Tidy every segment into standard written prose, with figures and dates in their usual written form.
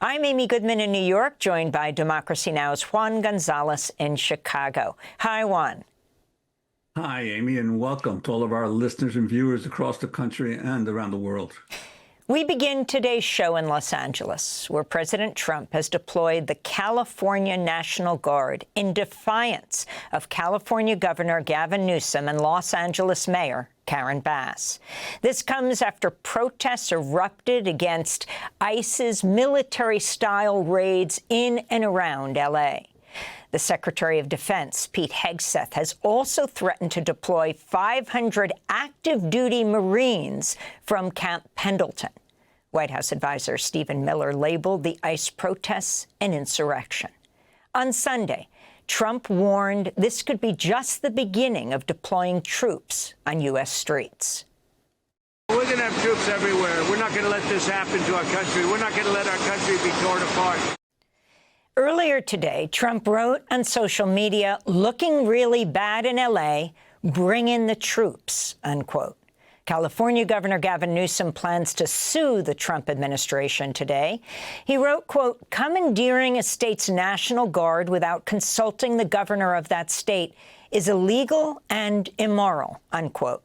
I'm Amy Goodman in New York, joined by Democracy Now!'s Juan Gonzalez in Chicago. Hi, Juan. Hi, Amy, and welcome to all of our listeners and viewers across the country and around the world. We begin today's show in Los Angeles, where President Trump has deployed the California National Guard in defiance of California Governor Gavin Newsom and Los Angeles Mayor Karen Bass. This comes after protests erupted against ICE's military-style raids in and around L.A. The Secretary of Defense, Pete Hegseth, has also threatened to deploy 500 active-duty Marines from Camp Pendleton. White House advisor Stephen Miller labeled the ICE protests an insurrection. On Sunday, Trump warned this could be just the beginning of deploying troops on U.S. streets. We're going to have troops everywhere. We're not going to let this happen to our country. We're not going to let our country be torn apart. Earlier today, Trump wrote on social media, "Looking really bad in L.A., bring in the troops," unquote. California Governor Gavin Newsom plans to sue the Trump administration today. He wrote, quote, "Commandeering a state's National Guard without consulting the governor of that state is illegal and immoral," unquote.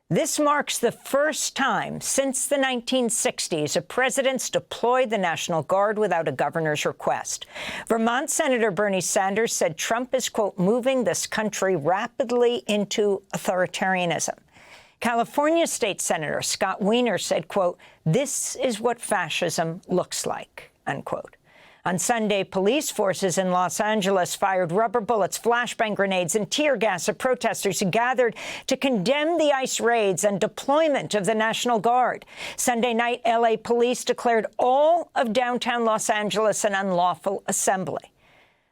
This marks the first time since the 1960s a president's deployed the National Guard without a governor's request. Vermont Senator Bernie Sanders said Trump is, quote, "moving this country rapidly into authoritarianism." California State Senator Scott Wiener said, quote, "This is what fascism looks like," unquote. On Sunday, police forces in Los Angeles fired rubber bullets, flashbang grenades, and tear gas at protesters who gathered to condemn the ICE raids and deployment of the National Guard. Sunday night, L.A. police declared all of downtown Los Angeles an unlawful assembly.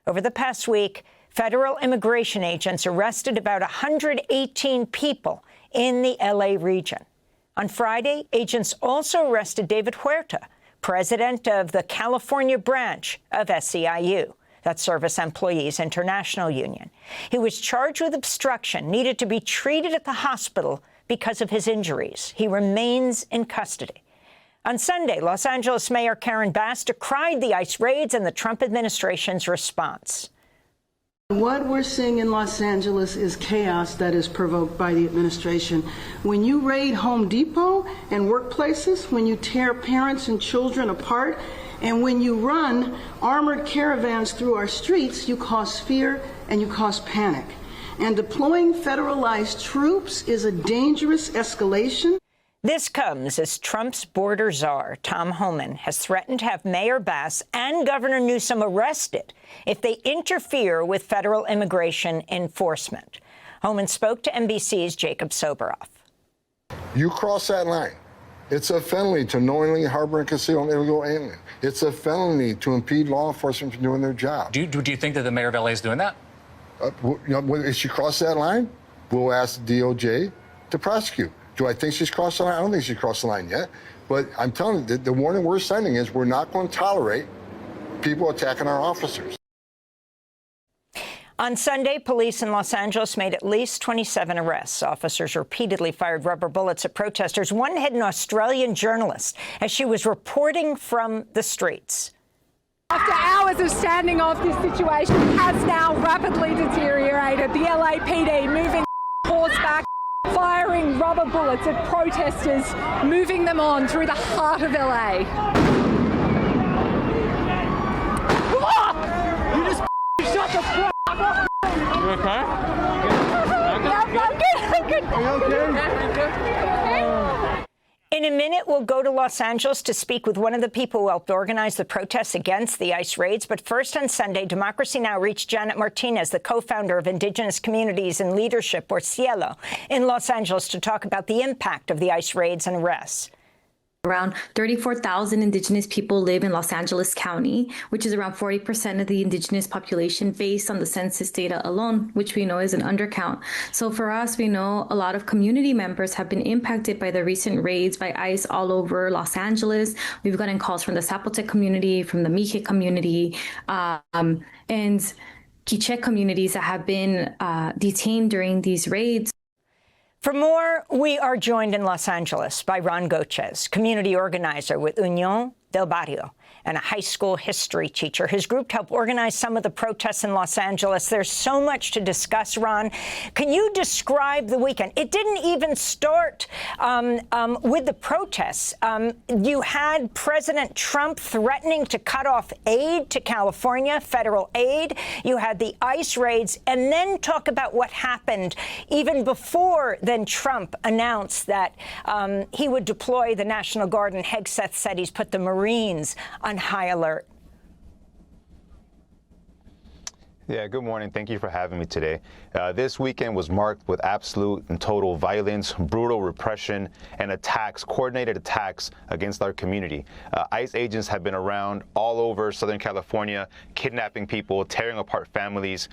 Over the past week, federal immigration agents arrested about 118 people in the L.A. region. On Friday, agents also arrested David Huerta, president of the California branch of SEIU, that's Service Employees International Union. He was charged with obstruction, needed to be treated at the hospital because of his injuries. He remains in custody. On Sunday, Los Angeles Mayor Karen Bass decried the ICE raids and the Trump administration's response. What we're seeing in Los Angeles is chaos that is provoked by the administration. When you raid Home Depot and workplaces, when you tear parents and children apart, and when you run armored caravans through our streets, you cause fear and you cause panic. And deploying federalized troops is a dangerous escalation. This comes as Trump's border czar, Tom Homan, has threatened to have Mayor Bass and Governor Newsom arrested if they interfere with federal immigration enforcement. Homan spoke to NBC's Jacob Soboroff. You cross that line. It's a felony to knowingly harbor and conceal an illegal alien. It's a felony to impede law enforcement from doing their job. Do you think that the mayor of LA is doing that? If she crossed that line, we'll ask the DOJ to prosecute. Do I think she's crossed the line? I don't think she's crossed the line yet. But I'm telling you, the warning we're sending is we're not going to tolerate people attacking our officers. On Sunday, police in Los Angeles made at least 27 arrests. Officers repeatedly fired rubber bullets at protesters. One hit an Australian journalist as she was reporting from the streets. After hours of standing off, this situation has now rapidly deteriorated. The LAPD moving horseback, firing rubber bullets at protesters, moving them on through the heart of LA. You just shut the fuck up. You okay? I'm good. Are you okay? In a minute, we'll go to Los Angeles to speak with one of the people who helped organize the protests against the ICE raids. But first, on Sunday, Democracy Now! Reached Janet Martinez, the co-founder of Indigenous Communities and Leadership, or Cielo, in Los Angeles to talk about the impact of the ICE raids and arrests. Around 34,000 Indigenous people live in Los Angeles County, which is around 40% of the Indigenous population based on the census data alone, which we know is an undercount. So for us, we know a lot of community members have been impacted by the recent raids by ICE all over Los Angeles. We've gotten calls from the Zapotec community, from the Mixe community, and Quiche communities that have been detained during these raids. For more, we are joined in Los Angeles by Ron Gochez, community organizer with Unión, del Barrio, and a high school history teacher. His group helped organize some of the protests in Los Angeles. There's so much to discuss, Ron. Can you describe the weekend? It didn't even start with the protests. You had President Trump threatening to cut off aid to California, federal aid. You had the ICE raids, and then talk about what happened even before then Trump announced that he would deploy the National Guard, and Hegseth said he's put the Marines on high alert. Yeah, good morning. Thank you for having me today. This weekend was marked with absolute and total violence, brutal repression, and attacks, coordinated attacks against our community. ICE agents have been around all over Southern California, kidnapping people, tearing apart families,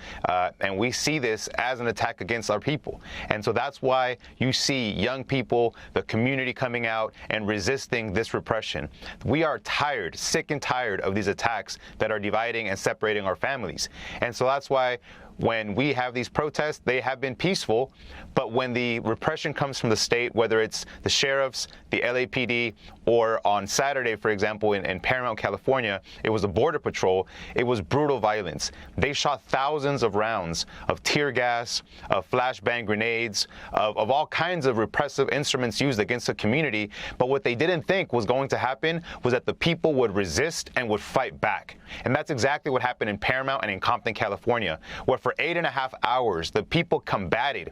and we see this as an attack against our people. And so that's why you see young people, the community coming out and resisting this repression. We are tired, sick and tired of these attacks that are dividing and separating our families. And so that's why when we have these protests, they have been peaceful, but when the repression comes from the state, whether it's the sheriffs, the LAPD, or on Saturday, for example, in Paramount, California, it was the Border Patrol, it was brutal violence. They shot thousands of rounds of tear gas, of flashbang grenades, of all kinds of repressive instruments used against the community, but what they didn't think was going to happen was that the people would resist and would fight back. And that's exactly what happened in Paramount and in Compton, California, where for 8.5 hours, the people combated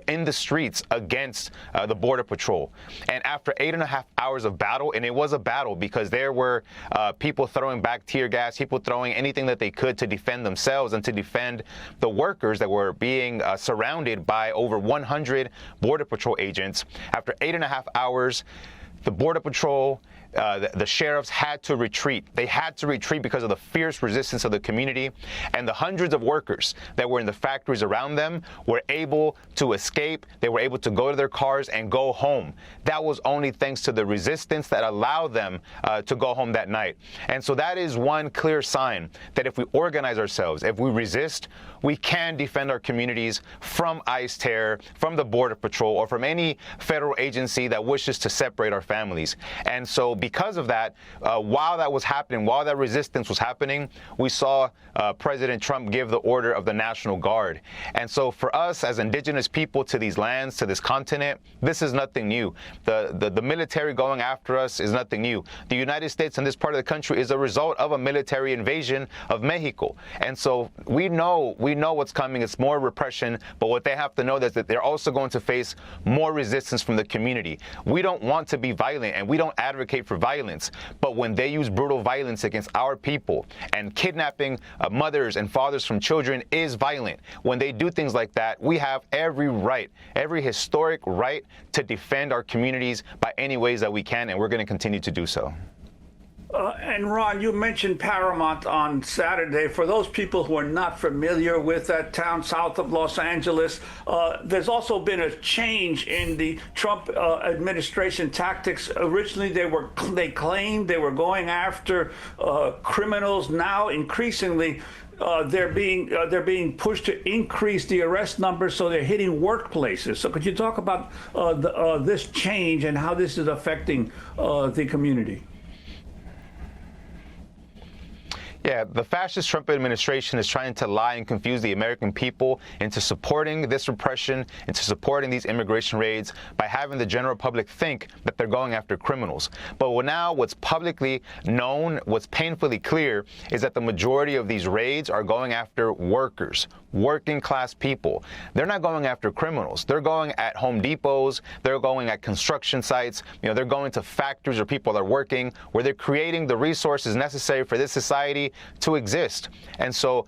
in the streets against the Border Patrol. And after 8.5 hours of battle, and it was a battle because there were people throwing back tear gas, people throwing anything that they could to defend themselves and to defend the workers that were being surrounded by over 100 Border Patrol agents. After 8.5 hours, the Border Patrol, the sheriffs had to retreat. They had to retreat because of the fierce resistance of the community, and the hundreds of workers that were in the factories around them were able to escape. They were able to go to their cars and go home. That was only thanks to the resistance that allowed them to go home that night. And so that is one clear sign that if we organize ourselves, if we resist, we can defend our communities from ICE terror, from the Border Patrol, or from any federal agency that wishes to separate our families. And so because of that, while that was happening, while that resistance was happening, we saw President Trump give the order of the National Guard. And so for us as indigenous people to these lands, to this continent, this is nothing new. The military going after us is nothing new. The United States and this part of the country is a result of a military invasion of Mexico. And so we know what's coming. It's more repression, but what they have to know is that they're also going to face more resistance from the community. We don't want to be violent, and we don't advocate for violence, but when they use brutal violence against our people, and kidnapping mothers and fathers from children is violent, when they do things like that, we have every right, every historic right to defend our communities by any ways that we can, and we're going to continue to do so. And Ron, you mentioned Paramount on Saturday. For those people who are not familiar with that town south of Los Angeles, there's also been a change in the Trump administration tactics. Originally, they claimed they were going after criminals. Now, increasingly, they're being pushed to increase the arrest numbers, so they're hitting workplaces. So could you talk about this change and how this is affecting the community? Yeah, the fascist Trump administration is trying to lie and confuse the American people into supporting this repression, into supporting these immigration raids by having the general public think that they're going after criminals. But now what's publicly known, what's painfully clear, is that the majority of these raids are going after workers, working class people. They're not going after criminals. They're going at Home Depots. They're going at construction sites. They're going to factories where people are working, where they're creating the resources necessary for this society to exist. And so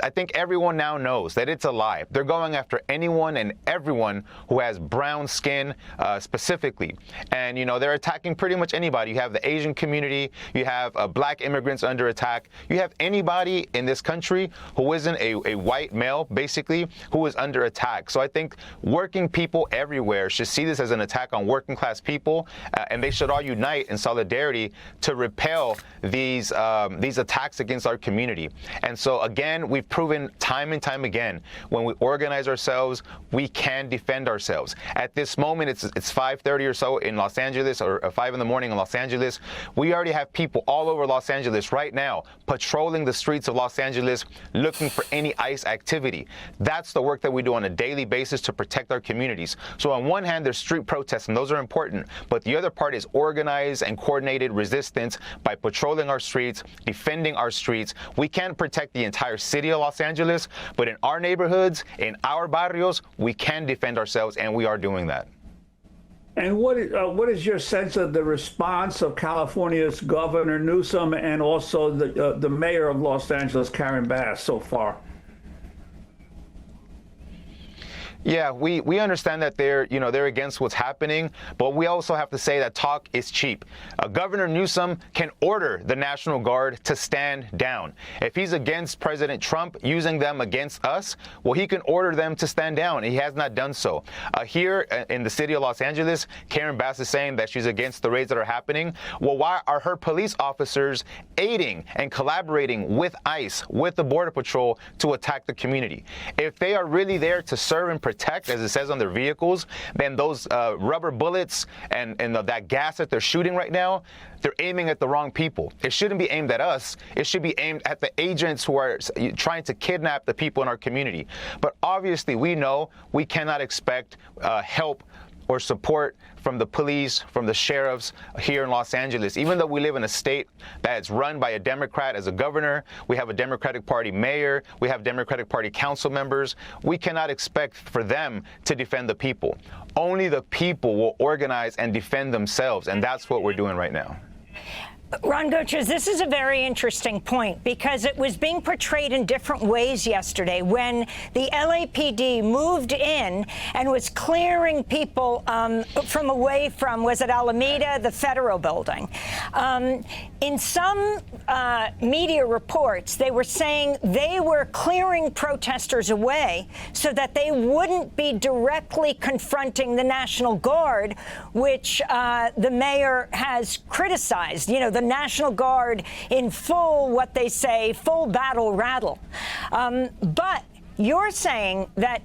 I think everyone now knows that it's a lie. They're going after anyone and everyone who has brown skin specifically. And, they're attacking pretty much anybody. You have the Asian community. You have black immigrants under attack. You have anybody in this country who isn't a white male, basically, who is under attack. So I think working people everywhere should see this as an attack on working class people, and they should all unite in solidarity to repel these attacks attacks against our community. And so again, we've proven time and time again, when we organize ourselves, we can defend ourselves. At this moment, it's 5:30 or so in Los Angeles, or 5 in the morning in Los Angeles. We already have people all over Los Angeles right now patrolling the streets of Los Angeles looking for any ICE activity. That's the work that we do on a daily basis to protect our communities. So on one hand, there's street protests, and those are important, but the other part is organized and coordinated resistance by patrolling our streets, defending our streets. We can't protect the entire city of Los Angeles, but in our neighborhoods, in our barrios, we can defend ourselves, and we are doing that. And what is your sense of the response of California's Governor Newsom and also the mayor of Los Angeles, Karen Bass, so far? Yeah, we understand that they're against what's happening, but we also have to say that talk is cheap. Governor Newsom can order the National Guard to stand down. If he's against President Trump using them against us, well, he can order them to stand down. He has not done so. Here in the city of Los Angeles, Karen Bass is saying that she's against the raids that are happening. Well, why are her police officers aiding and collaborating with ICE, with the Border Patrol, to attack the community? If they are really there to serve and protect, as it says on their vehicles, then those rubber bullets and that gas that they're shooting right now, they're aiming at the wrong people. It shouldn't be aimed at us. It should be aimed at the agents who are trying to kidnap the people in our community. But obviously, we know we cannot expect help or support from the police, from the sheriffs here in Los Angeles. Even though we live in a state that's run by a Democrat as a governor, we have a Democratic Party mayor, we have Democratic Party council members, we cannot expect for them to defend the people. Only the people will organize and defend themselves, and that's what we're doing right now. Ron Gochez, this is a very interesting point because it was being portrayed in different ways yesterday when the LAPD moved in and was clearing people from away from, was it Alameda, the Federal Building. In some media reports, they were saying they were clearing protesters away so that they wouldn't be directly confronting the National Guard, which the mayor has criticized. You know, the National Guard in full, what they say, full battle rattle. But you're saying that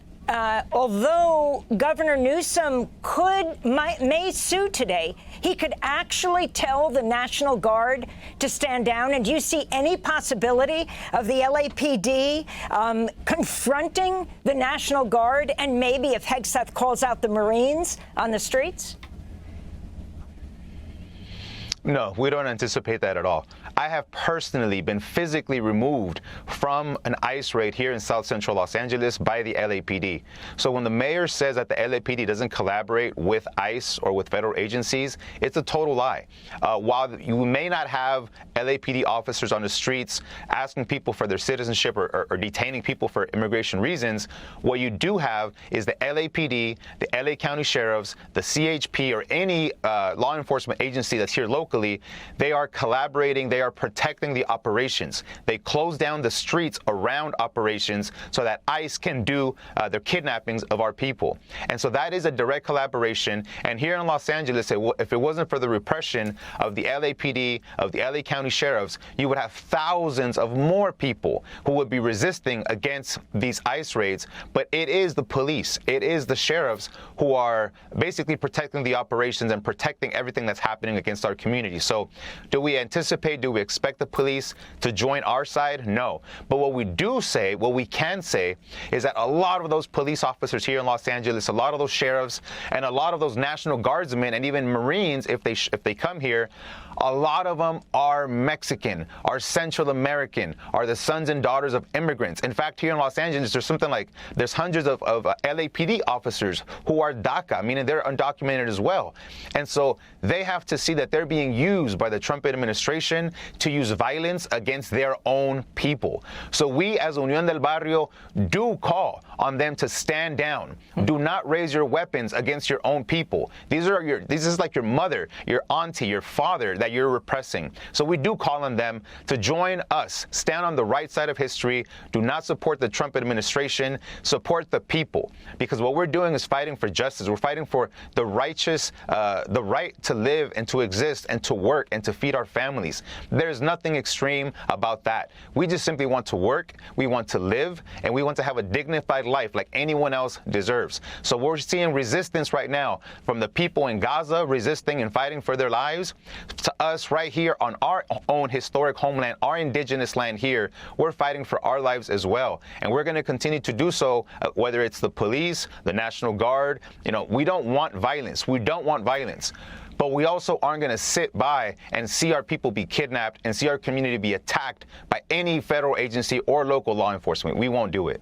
although Governor Newsom may sue today, he could actually tell the National Guard to stand down. And do you see any possibility of the LAPD confronting the National Guard and maybe if Hegseth calls out the Marines on the streets? No, we don't anticipate that at all. I have personally been physically removed from an ICE raid here in South Central Los Angeles by the LAPD. So when the mayor says that the LAPD doesn't collaborate with ICE or with federal agencies, it's a total lie. While you may not have LAPD officers on the streets asking people for their citizenship or detaining people for immigration reasons, what you do have is the LAPD, the LA County Sheriffs, the CHP, or any law enforcement agency that's here locally. They are collaborating, they are protecting the operations. They close down the streets around operations so that ICE can do their kidnappings of our people. And so that is a direct collaboration. And here in Los Angeles, if it wasn't for the repression of the LAPD, of the LA County Sheriffs, you would have thousands of more people who would be resisting against these ICE raids. But it is the police, it is the sheriffs who are basically protecting the operations and protecting everything that's happening against our community. So do we expect the police to join our side? No. But what we can say is that a lot of those police officers here in Los Angeles, a lot of those sheriffs, and a lot of those National Guardsmen and even Marines, if they come here, a lot of them are Mexican, are Central American, are the sons and daughters of immigrants. In fact, here in Los Angeles, there's hundreds of LAPD officers who are DACA, meaning they're undocumented as well. And so they have to see that they're being used by the Trump administration to use violence against their own people. So we as Unión del Barrio do call on them to stand down. Do not raise your weapons against your own people. This is like your mother, your auntie, your father that you're repressing. So we do call on them to join us, stand on the right side of history, do not support the Trump administration, support the people. Because what we're doing is fighting for justice. We're fighting for the righteous, the right to live and to exist and to work and to feed our families. There's nothing extreme about that. We just simply want to work, we want to live, and we want to have a dignified life like anyone else deserves. So we're seeing resistance right now from the people in Gaza resisting and fighting for their lives to us right here on our own historic homeland, our indigenous land here. We're fighting for our lives as well. And we're going to continue to do so, whether it's the police, the National Guard. You know, we don't want violence. We don't want violence. But we also aren't going to sit by and see our people be kidnapped and see our community be attacked by any federal agency or local law enforcement. We won't do it.